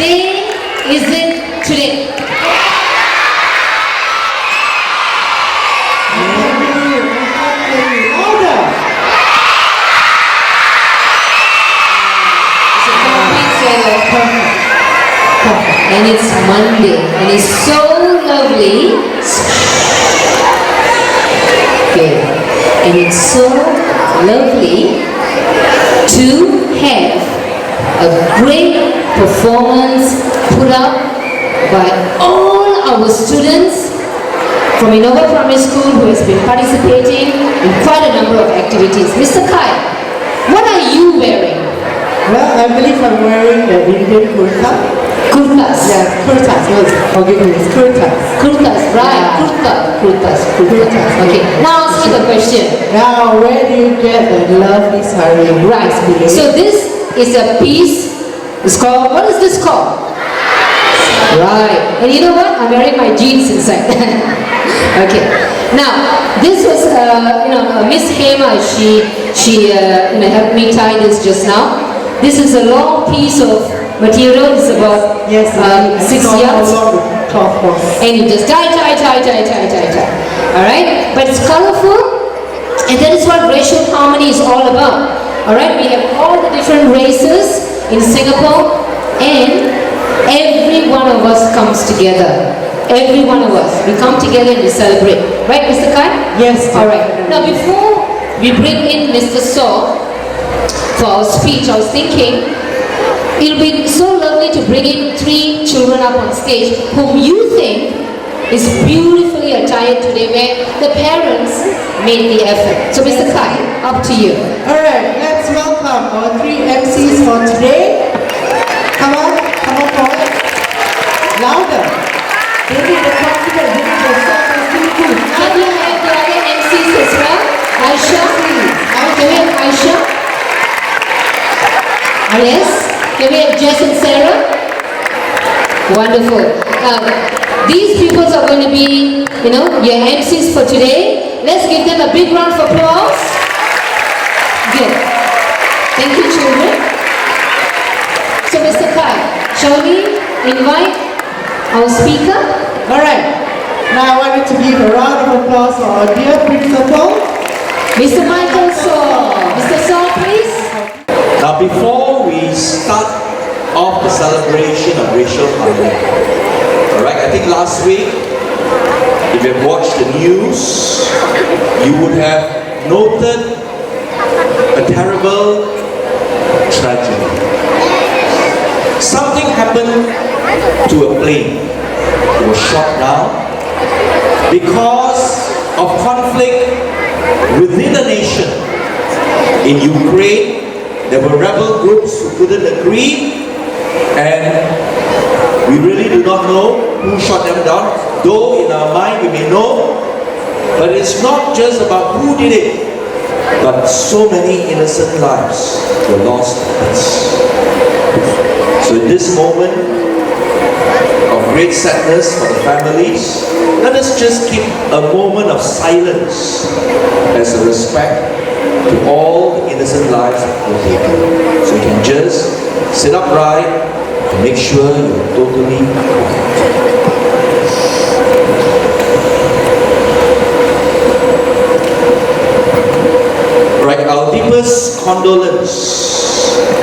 day is it today? And it's Monday, and it's so lovely. Okay. And it's so lovely to have a great performance put up by all our students from Innova Primary School who has been participating in quite a number of activities. Mr. Kai, what are you wearing? Well, I believe I'm wearing the Indian kurta. Kurtas. Yes, kurtas. Yes, forgive me, it's kurtas. Kurtas, right? Yeah. Kurtas. Okay, now ask me the question. Now, where do you get the lovely sari? Right. So this is a piece. It's called. What is this called? Right. And you know what? I'm wearing my jeans inside. Okay. Now this was Miss Hema. She helped me tie this just now. This is a long piece of material. It's about 6 yards. And you just tie. Alright? But it's colorful, and that is what racial harmony is all about. Alright? We have all the different races in Singapore, and every one of us comes together. Every one of us. We come together and we celebrate. Right, Mr. Kai? Yes. Alright. Now before we bring in Mr. Saw for our speech, I was thinking it'll be so lovely to bring in 3 children up on stage whom you think is beautifully attired today, where the parents made the effort. So Mr. Kai, up to you. Alright, let's welcome our 3 MCs for today. Come on forward. Louder. They need the confidence, they need the self-esteem too. Can we have the other MCs as well? Aisha? Can we have Aisha? Yes? Can we have Jess and Sarah? Wonderful. These pupils are going to be, your MCs for today. Let's give them a big round of applause. Good. Thank you, children. So, Mr. Kai, shall we invite our speaker? Alright. Now I want you to give a round of applause for our dear principal, Mr. Michael Saw. Mr. Saw, please. Now, before we start off the celebration of racial harmony, alright, I think last week, if you have watched the news, you would have noted a terrible tragedy. Something happened to a plane. It was shot down because of conflict within a nation. In Ukraine, there were rebel groups who couldn't agree, and we really do not know who shot them down, though in our mind we may know, but it's not just about who did it, but so many innocent lives were lost in this. So in this moment of great sadness for the families, let us just keep a moment of silence as a respect to all the innocent lives that were taken. So you can just sit upright to make sure you're totally quiet. Right, our deepest condolence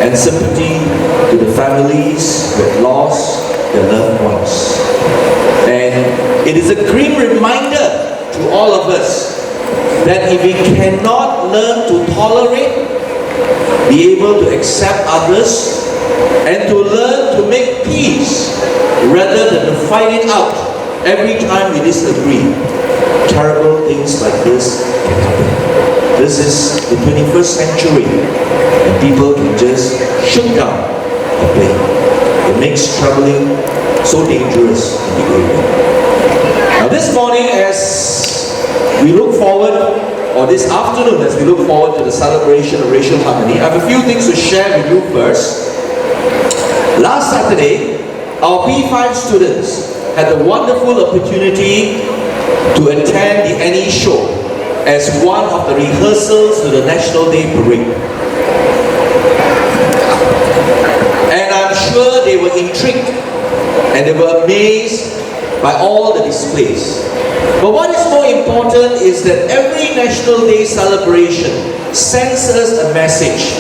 and sympathy to the families who have lost their loved ones. And it is a grim reminder to all of us that if we cannot learn to tolerate, be able to accept others, and to learn to make peace rather than to fight it out every time we disagree, terrible things like this can happen. This is the 21st century, and people can just shut down the plane. It makes traveling so dangerous in the area. Now this morning, as we look forward, or this afternoon as we look forward to the celebration of racial harmony, I have a few things to share with you first. Last Saturday, our P5 students had the wonderful opportunity to attend the NE show as one of the rehearsals to the National Day Parade. And And I'm sure they were intrigued and they were amazed by all the displays. But what is more important is that every National Day celebration sends us a message.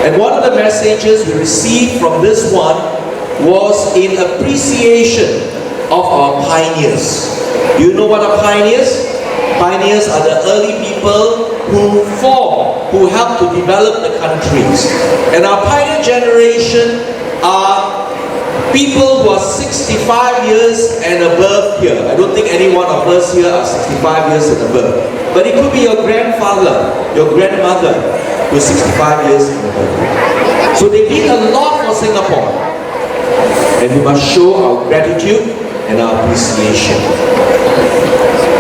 And one of the messages we received from this one was in appreciation of our pioneers. Do you know what are pioneers? Pioneers are the early people who helped to develop the countries. And our pioneer generation are people who are 65 years and above here. I don't think any one of us here are 65 years and above. But it could be your grandfather, your grandmother, who is 65 years and above. So they did a lot for Singapore. And we must show our gratitude and our appreciation.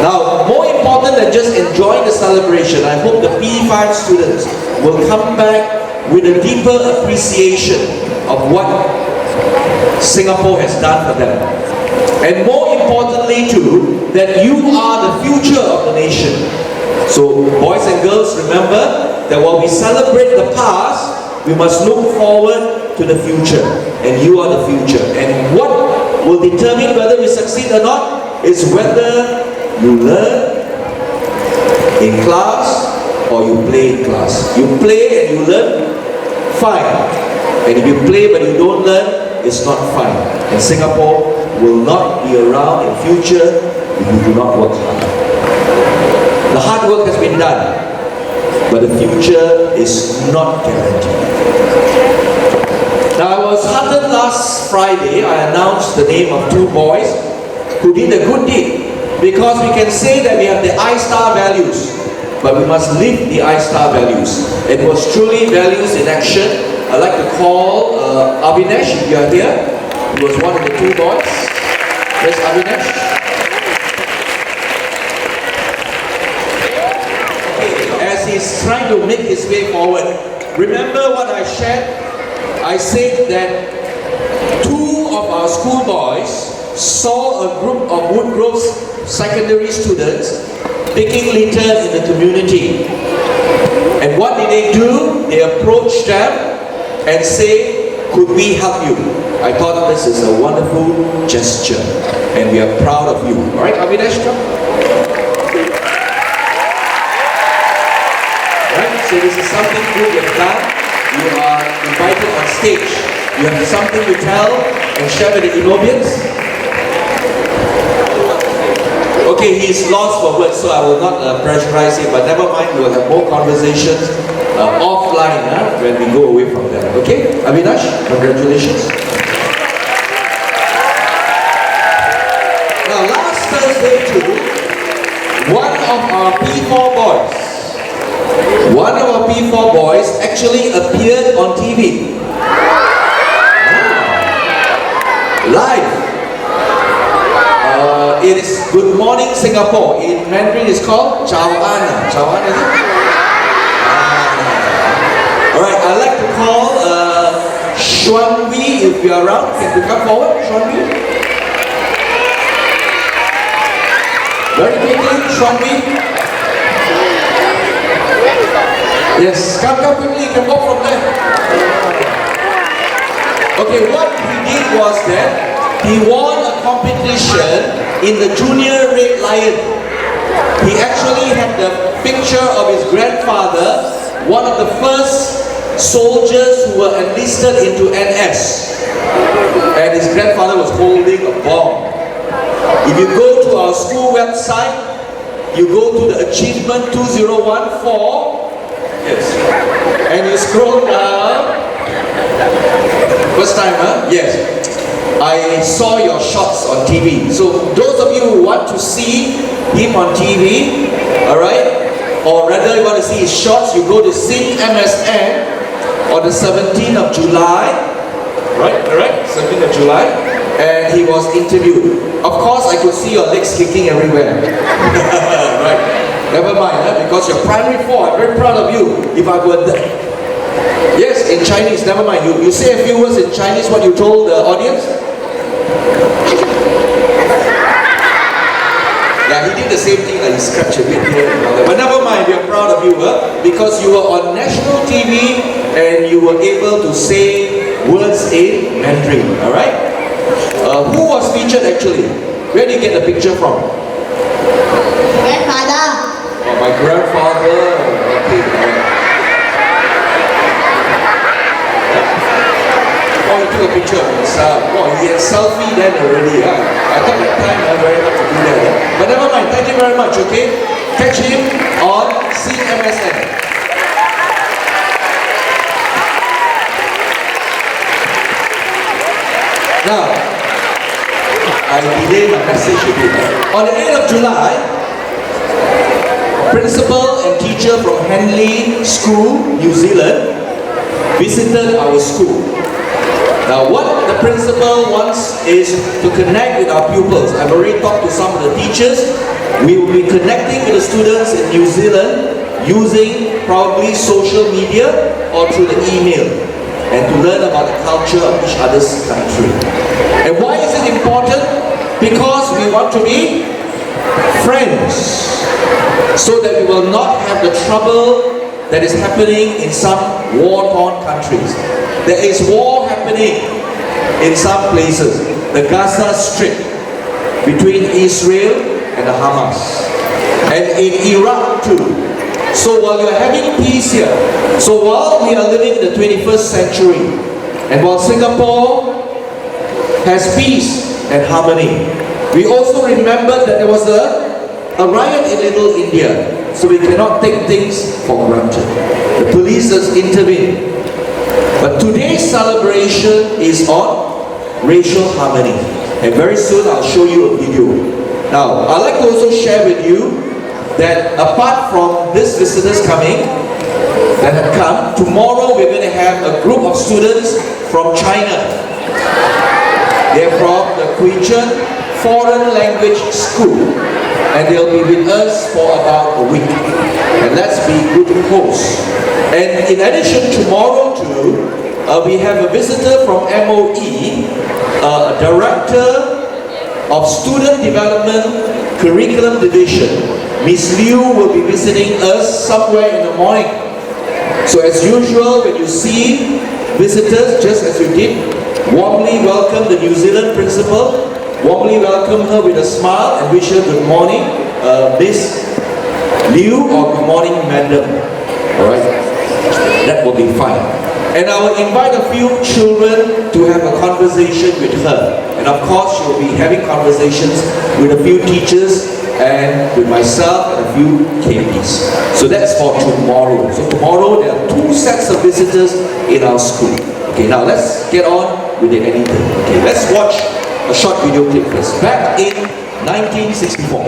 Now, more important than just enjoying the celebration, I hope the P5 students will come back with a deeper appreciation of what Singapore has done for them. And more importantly too, that you are the future of the nation. So boys and girls, remember that while we celebrate the past, we must look forward to the future. And you are the future. And what will determine whether we succeed or not is whether you learn in class or you play in class. You play and you learn, fine. And if you play but you don't learn, it's not fine. And Singapore will not be around in future if you do not work hard. The hard work has been done, but the future is not guaranteed. Now, I was heartened last Friday. I announced the name of two boys who did a good deed, because we can say that we have the I-Star values, but we must live the I-Star values. It was truly values in action. I'd like to call Avinesh, if you are here. He was one of the two boys. Yes, Avinesh. Okay, as he's trying to make his way forward, remember what I shared? I said that two of our school boys saw a group of Woodgrove's secondary students taking litter in the community. And what did they do? They approached them and say, could we help you? I thought this is a wonderful gesture and we are proud of you. Alright, Avinesh, come. Alright, so this is something good you have done. You are invited on stage. You have something to tell and share with the Innovians. Okay, he's lost for words, so I will not pressurize him, but never mind, we will have more conversations offline when we go away from them. Okay? Avinash, congratulations. Now, last Thursday too, one of our P4 boys actually appeared on TV. Live. It is Good Morning Singapore. In Mandarin it's called Chao An. Chao An, is it? Alright, I'd like to call Xuan Wee, if you're around. Can you come forward, Xuan Wee? Very quickly, Xuan Wee. Yes, come quickly, you can go from there. Okay, what he did was that he won a competition in the Junior Red Lion. He actually had the picture of his grandfather, one of the first soldiers who were enlisted into NS. And his grandfather was holding a bomb. If you go to our school website, you go to the achievement 2014, yes, and you scroll down. First time, huh? Yes. I saw your shots on TV. So those of you who want to see him on TV, alright, or rather you want to see his shots, you go to Sing MSN on the 17th of July, right, correct? 17th of July, and he was interviewed. Of course, I could see your legs kicking everywhere. Right? Never mind, because you're primary 4, I'm very proud of you. If I were there. Yes, in Chinese, never mind. You say a few words in Chinese, what you told the audience? Yeah, he did the same thing saying that you scratch a bit here and all that. But never mind, we are proud of you, because you were on national TV and you were able to say words in Mandarin, alright? Who was featured actually? Where did you get the picture from? Grandfather. Oh, my grandfather. Okay, alright. Oh, he took a picture of himself. Oh, he had selfie then already. I thought that time very hard to do that. But never mind, thank you very much, okay? Catch him on CMSN. Now, I delay my message a bit. On the 8th of July, principal and teacher from Henley School, New Zealand, visited our school. Now, what the principal wants is to connect with our pupils. I've already talked to some of the teachers. We will be connecting with the students in New Zealand using probably social media or through the email, and to learn about the culture of each other's country. And why is it important? Because we want to be friends, so that we will not have the trouble that is happening in some war-torn countries. There is war happening in some places. The Gaza Strip between Israel and the Hamas, and in Iraq too. So while you're having peace here, so while we are living in the 21st century, and while Singapore has peace and harmony, we also remember that there was a riot in Little India. So we cannot take things for granted. The police has intervened. But today's celebration is on racial harmony. And very soon I'll show you a video. Now, I'd like to also share with you that apart from these visitors coming, that have come, tomorrow we're going to have a group of students from China. They're from the Queensland Foreign Language School. And they'll be with us for about a week. And let's be good hosts. And in addition, tomorrow too, we have a visitor from MOE, a director of Student Development Curriculum Division. Miss Liu will be visiting us somewhere in the morning. So as usual, when you see visitors, just as you did, warmly welcome the New Zealand principal. Warmly welcome her with a smile and wish her good morning, Miss Liu, or good morning, Madam. Alright? That will be fine. And I will invite a few children to have a conversation with her. And of course, she will be having conversations with a few teachers and with myself and a few KPs. So that's for tomorrow. So tomorrow there are 2 sets of visitors in our school. Okay, now let's get on with the anything. Okay, let's watch a short video clip first. Back in 1964.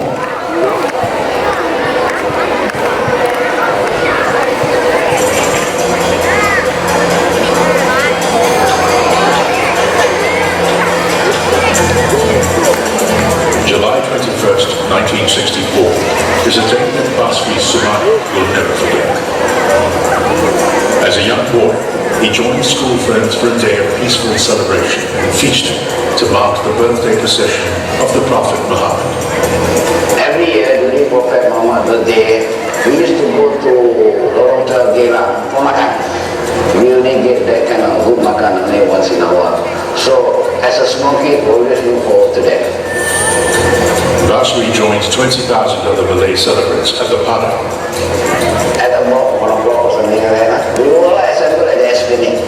July 21st, 1964 is a day that Basri Sumai will never forget. As a young boy, he joined school friends for a day of peaceful celebration and feasting to mark the birthday procession of the Prophet Muhammad. Every year during Prophet Muhammad's birthday, we used to go to Lorong Tergela for makan. We only get that kind of good makan only once in a while. So as a small kid, we always look forward to that. Basri joined 20,000 other Malay celebrants at the Padang. At about 1 o'clock or something like that, we will all assemble at the Esplanade,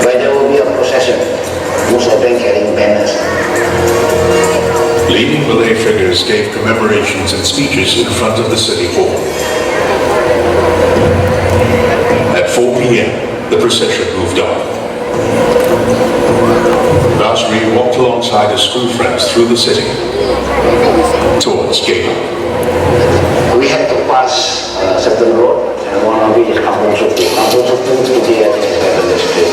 where there will be a procession. Most of them carrying banners. Leading Malay figures gave commemorations and speeches in front of the city hall. At 4 p.m., the procession moved on. Basri walked alongside his school friends through the city towards Gala. We had to pass a certain road, and one of it is Kampung Sutu. Kampung Sutu to the street.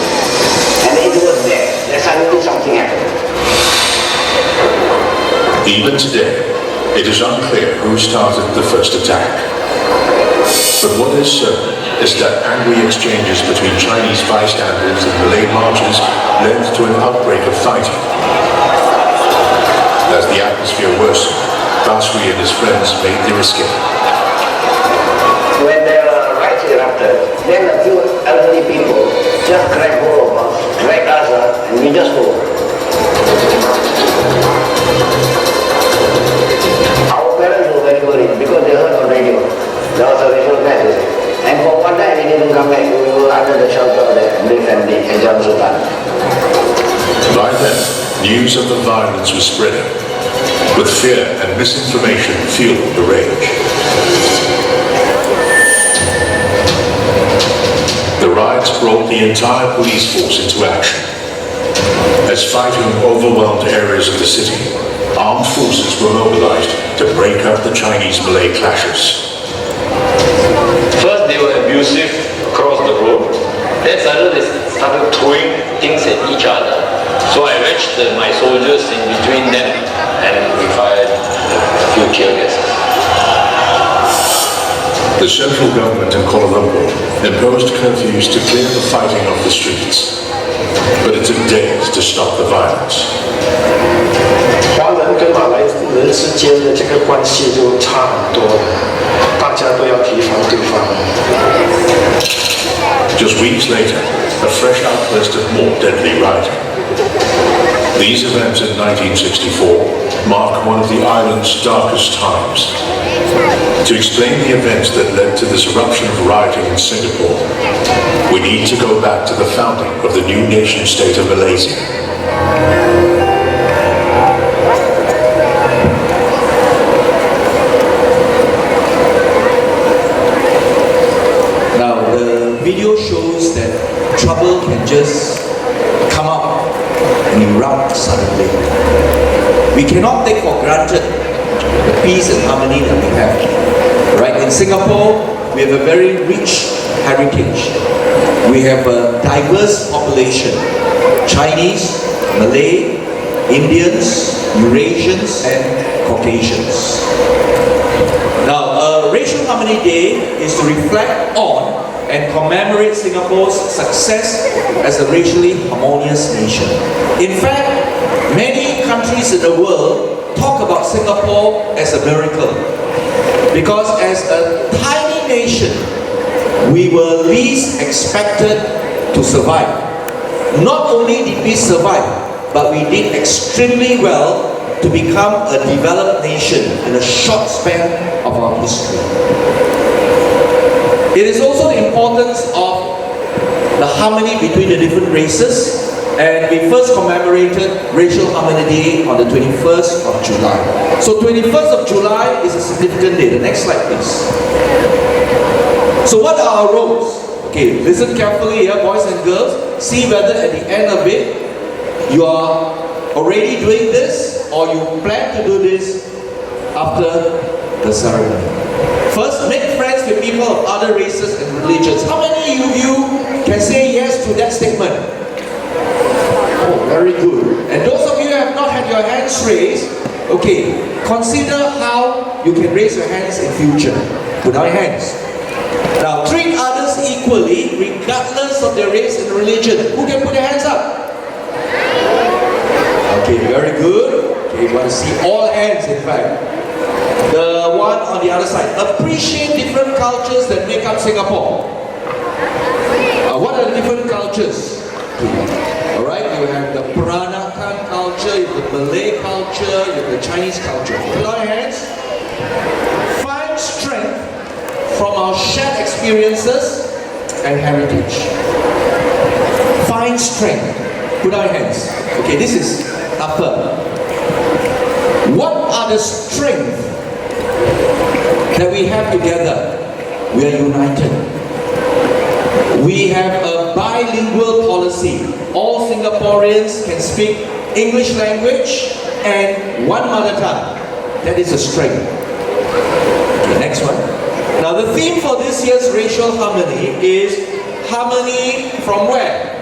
And it was there. Then suddenly something happened. Even today, it is unclear who started the first attack. But what is certain is that angry exchanges between Chinese bystanders and Malay marchers led to an outbreak of fighting. As the atmosphere worsened, Basri and his friends made their escape. When the riots erupted, then a few elderly people just grabbed hold of us, dragged us up, and we just go. Our parents were very worried because they heard on radio there was a ritual match. And for one night we didn't come back. We were under the shelter of the Brave family in Jam Sultan. By then, news of the violence was spreading, with fear and misinformation fueling the rage. The riots brought the entire police force into action. As fighting overwhelmed areas of the city, armed forces were mobilized to break up the Chinese-Malay clashes. First they were abusive across the road, then suddenly they started throwing things at each other. So I wedged my soldiers in between them and we fired a few tear gases. The central government in Kuala Lumpur imposed curfews to clear the fighting off the streets, but it took days to stop the violence. 华人跟马来人之间的这个关系就差很多了，大家都要提防对方。 Just weeks later, a fresh outburst of more deadly rioting. These events in 1964 mark one of the island's darkest times. To explain the events that led to this eruption of rioting in Singapore, we need to go back to the founding of the new nation-state of Malaysia. Now, the video shows that trouble can just come up and erupt suddenly. We cannot take for granted the peace and harmony that we have. Right? In Singapore, we have a very rich heritage. We have a diverse population. Chinese, Malay, Indians, Eurasians and Caucasians. Now, Racial Harmony Day is to reflect on and commemorate Singapore's success as a racially harmonious nation. In fact, many countries in the world talk about Singapore as a miracle, because as a tiny nation, we were least expected to survive. Not only did we survive, but we did extremely well to become a developed nation in a short span of our history. It is also the importance of the harmony between the different races, and we first commemorated Racial Harmony Day on the 21st of July. So 21st of July is a significant day. The next slide please. So what are our roles? Okay, listen carefully here, boys and girls. See whether at the end of it, you are already doing this or you plan to do this after the ceremony. First, make friends with people of other races and religions. How many of you can say yes to that statement? Oh, very good. And those of you who have not had your hands raised, okay, consider how you can raise your hands in future. Put down your hands. Now, treat others equally, regardless of their race and religion. Who can put their hands up? Okay, very good. Okay, you want to see all hands, in fact. The one on the other side. Appreciate different cultures that make up Singapore. What are the different cultures? Alright, you have the Peranakan culture, you have the Malay culture, you have the Chinese culture. Put on your hands. Find strength from our shared experiences and heritage. Find strength. Put on your hands. Okay, this is upper. What are the strengths that we have together? We are united. We have a bilingual policy. All Singaporeans can speak English language and one mother tongue. That is a strength. Okay, next one. Now the theme for this year's Racial Harmony is harmony from where?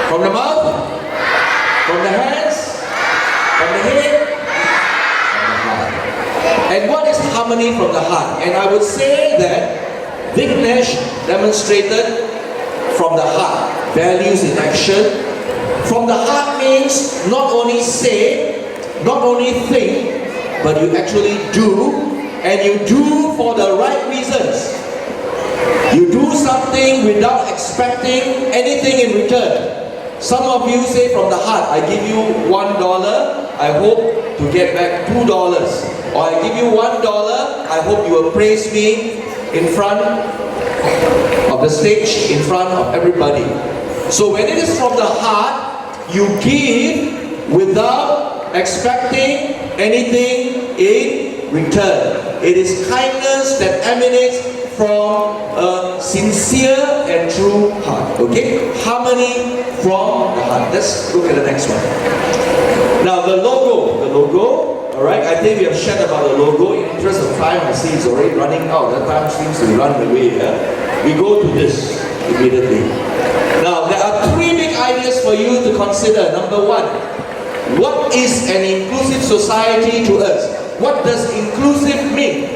From the mouth? From the hands? From the head? And what is harmony from the heart? And I would say that Vignesh demonstrated from the heart, values in action. From the heart means not only say, not only think, but you actually do, and you do for the right reasons. You do something without expecting anything in return. Some of you say from the heart, I give you $1, I hope to get back $2. Or I give you $1, I hope you will praise me in front of the stage, in front of everybody. So when it is from the heart, you give without expecting anything in return. It is kindness that emanates from a sincere and true heart. Okay? Harmony from the heart. Let's look at the next one. Now the logo, alright, I think we have shared about the logo. In interest of time, I see it's already running out. The time seems to run away. We go to this immediately. Now there are three big ideas for you to consider. Number one, what is an inclusive society to us? What does inclusive mean?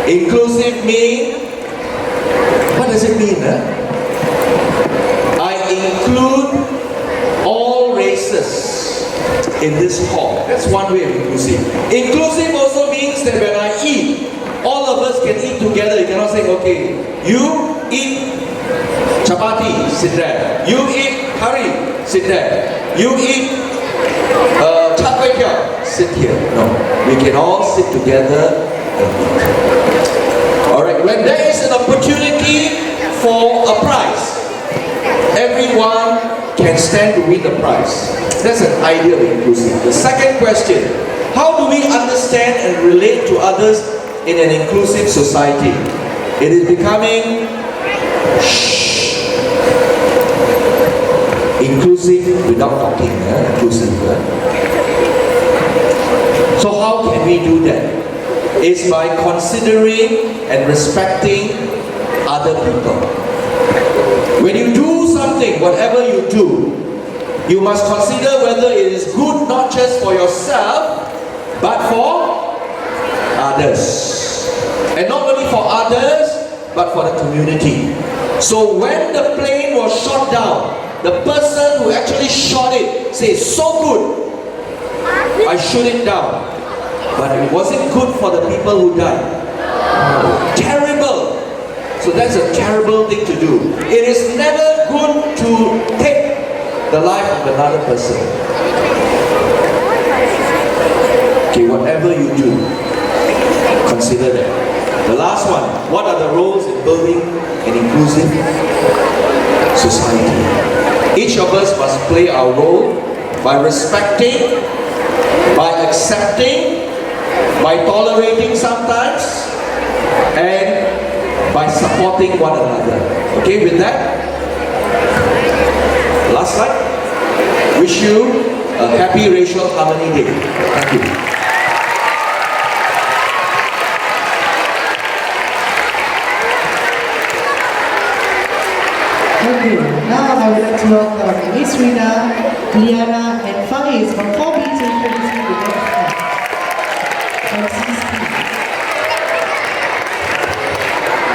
Inclusive mean, what does it mean? I include all races in this hall. That's one way of inclusive. Inclusive also means that when I eat, all of us can eat together. You cannot say, okay, you eat chapati, sit there. You eat curry, sit there. You eat char kway teow, sit here. No, we can all sit together and eat. Alright, when there is an opportunity for a prize, everyone can stand to win the prize. That's an idea of inclusive. The second question, how do we understand and relate to others in an inclusive society? It is becoming inclusive without talking. Inclusive. So how can we do that? It's by considering and respecting other people. When you do something, whatever you do, you must consider whether it is good not just for yourself, but for others. And not only for others, but for the community. So when the plane was shot down, the person who actually shot it says, so good, I shoot it down. But it wasn't good for the people who died. Terrible. So that's a terrible thing to do. It is never good to take the life of another person. Okay, whatever you do, consider that. The last one, what are the roles in building an inclusive society? Each of us must play our role by respecting, by accepting, by tolerating sometimes, and by supporting one another. Okay, with that, last slide. Wish you a happy racial harmony day. Thank you. Thank you. Now I would like to welcome Miss Rina, Liana, and Faiz from 4B to introduce you to the next class.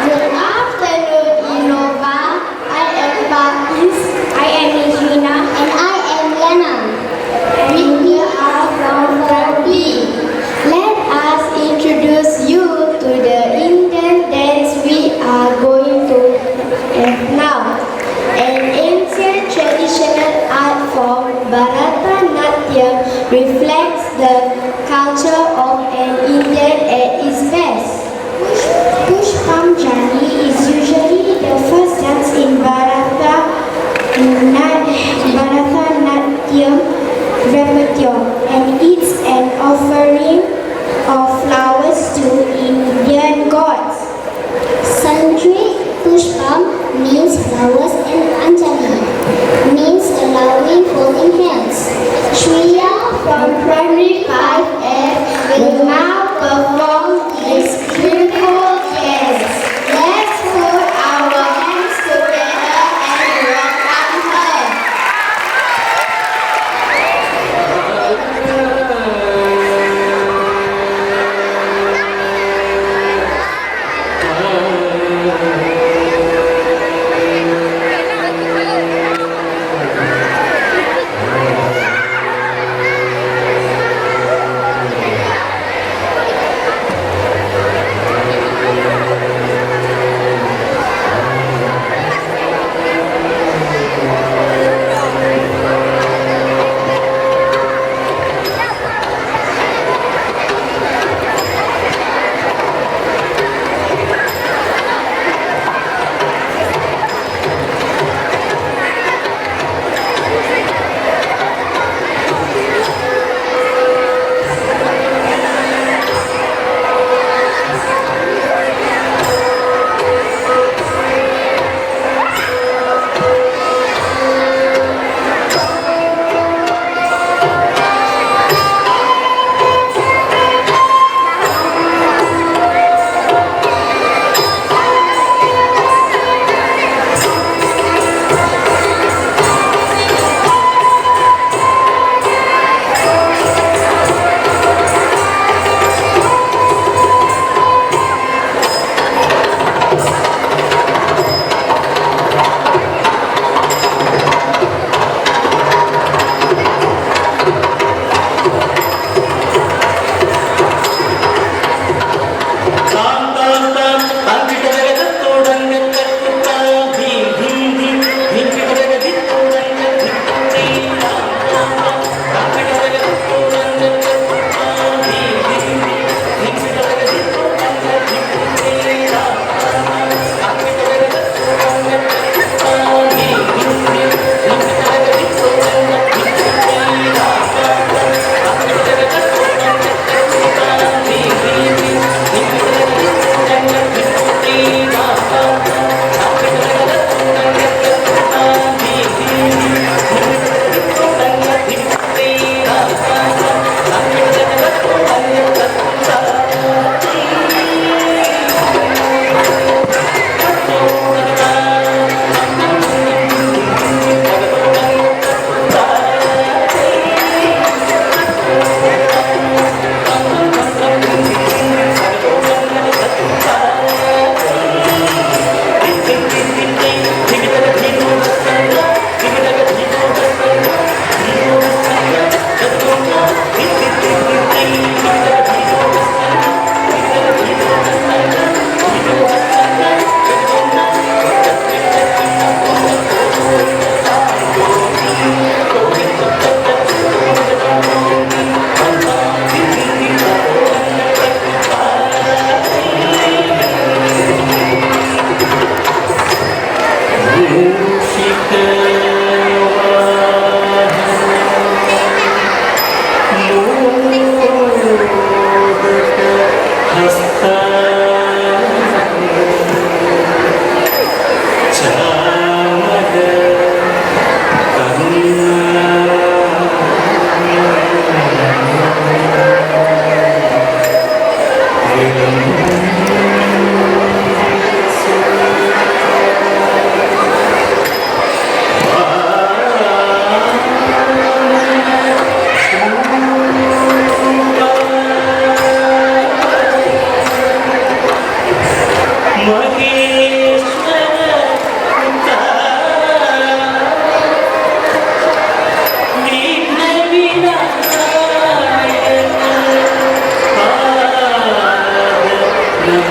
Good afternoon, Innova. I am Faiz. I am Miss Rina. And I am Liana. And we are from 4B. Let us introduce you to the Indian dance we are going to have now. An ancient traditional art form, Bharatanatyam, reflects the culture of an Indian at its best. Pushpam Jani is usually the first dance in Bharatanatyam repertoire, and it's an offering of flowers to Indian gods. Sanskrit Pushpam means flowers and Anjali means allowing holding hands. Shreya from Primary 5F will now perform this beautiful dance. Let's put our hands together and welcome her.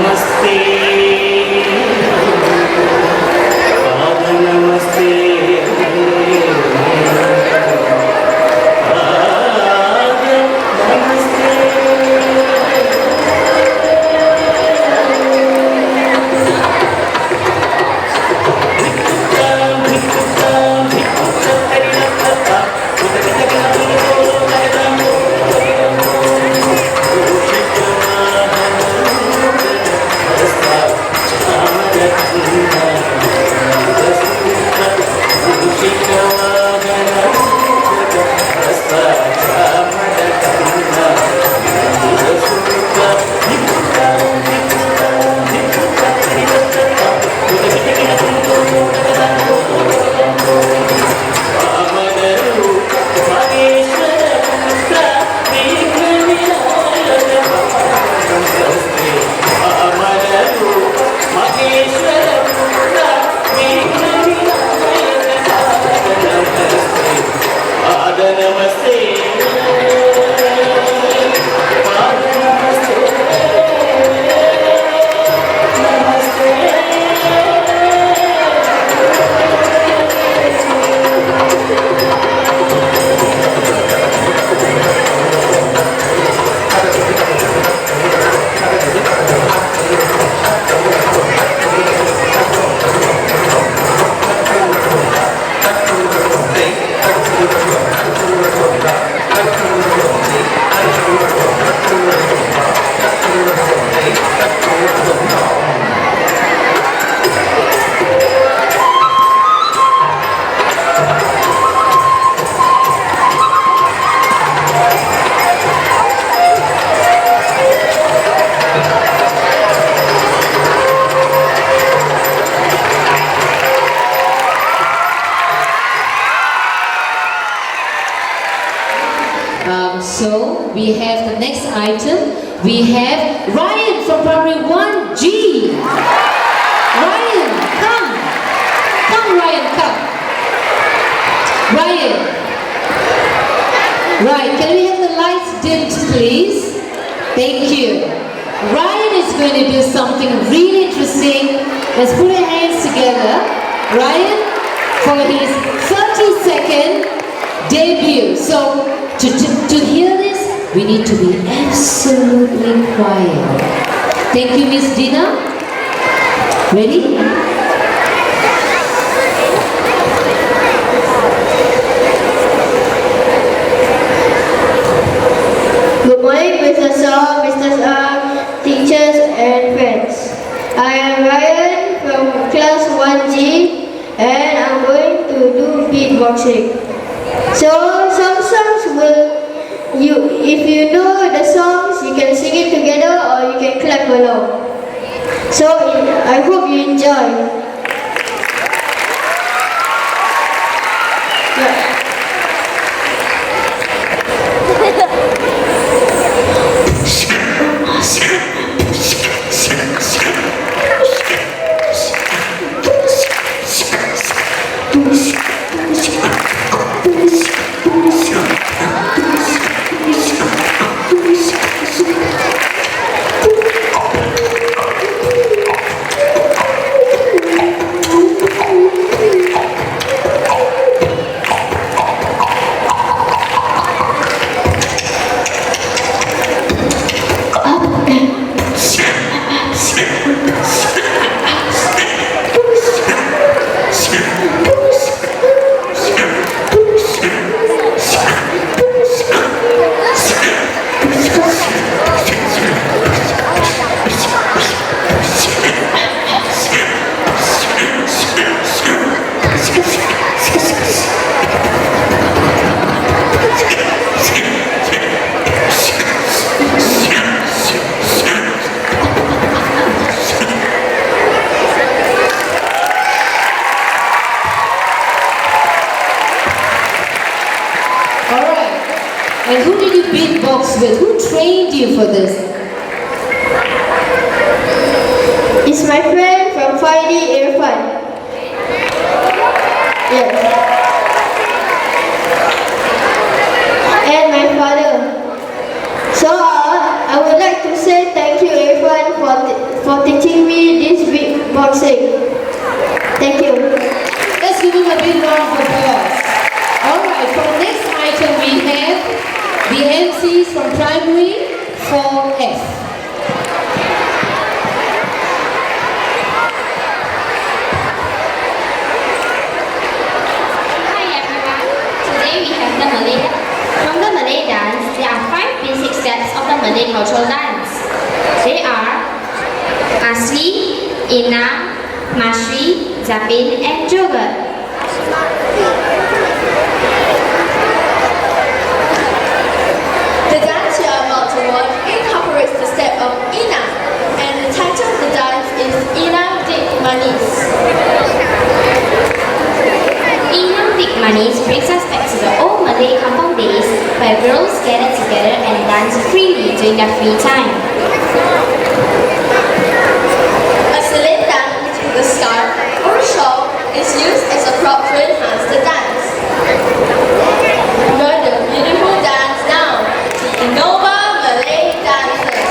namaste. Pada namaste. Pada namaste. So we have the next item. We have Ryan from Primary 1G. Ryan, come. Come, Ryan, come. Ryan. Right, can we have the lights dimmed, please? Thank you. Ryan is going to do something really interesting. Let's put our hands together. Ryan, for his 30-second debut. So, to hear this, we need to be absolutely quiet. Thank you, Miss Dina. Ready? Good morning, Mr. Saw, Mr. Ang, teachers and friends. I am Ryan from class 1G and I'm going to do beatboxing. So some songs if you know the songs, you can sing it together or you can clap along. So I hope you enjoy. And who did you beatbox with? Who trained you for this? It's my friend from 5D Irfan. Yes. And my father. So I would like to say thank you Irfan for music. Thank you. Let's give him a big round of applause. Alright, for the next item we have the MCs from Primary 4F. Hi everyone. Today we have the Malay. From the Malay dance, there are 5 basic steps of the Malay cultural dance. They are Asli, Ina, Masri, Zapin, and Joget. The dance you are about to watch incorporates the step of Ina, and the title of the dance is Ina Dik Manis. Inam Dik Manis brings us back to the old Malay kampung days where girls gather together and dance freely during their free time. A cylinder with a scarf or a shawl is used as a prop to enhance the dance. Enjoy the beautiful dance now, the Innova Malay dancers.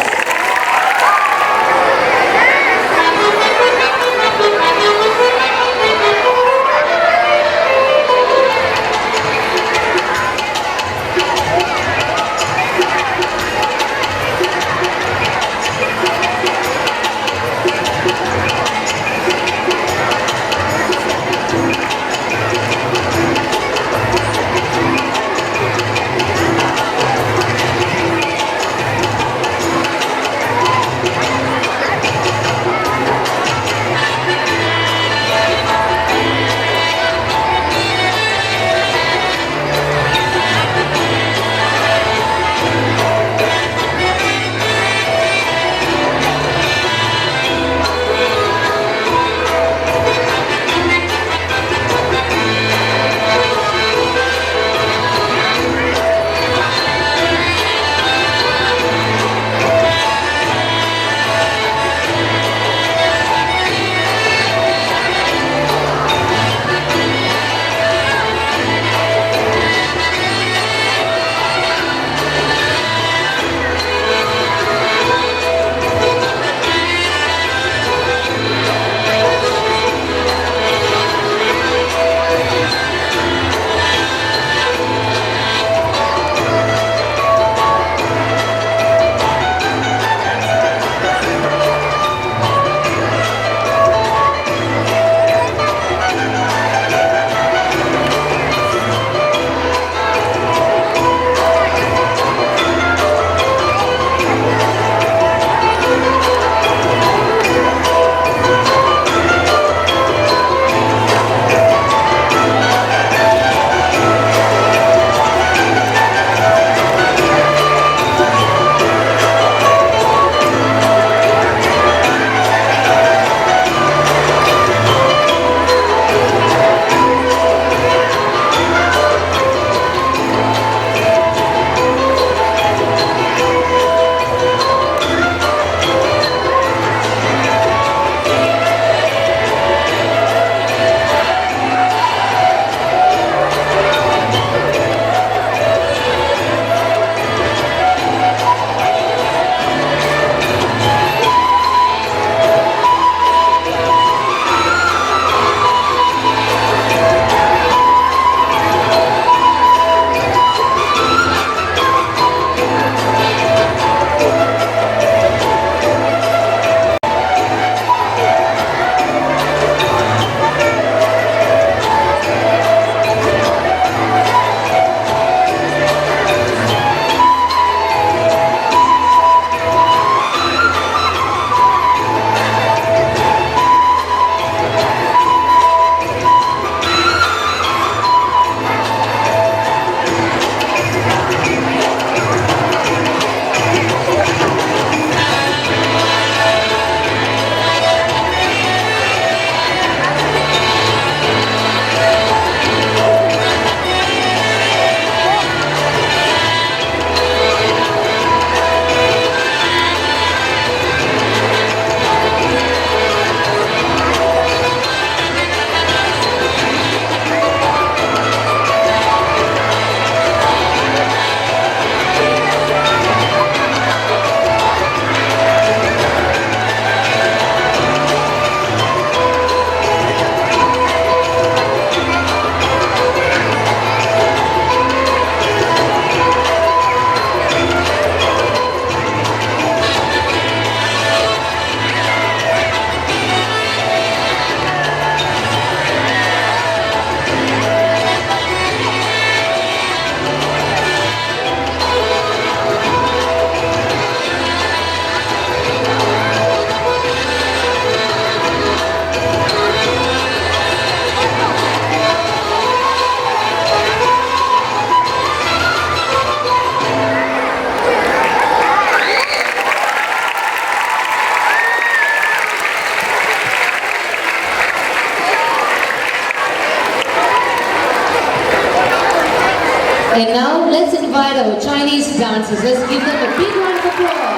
And now let's invite our Chinese dancers. Let's give them a big round of applause.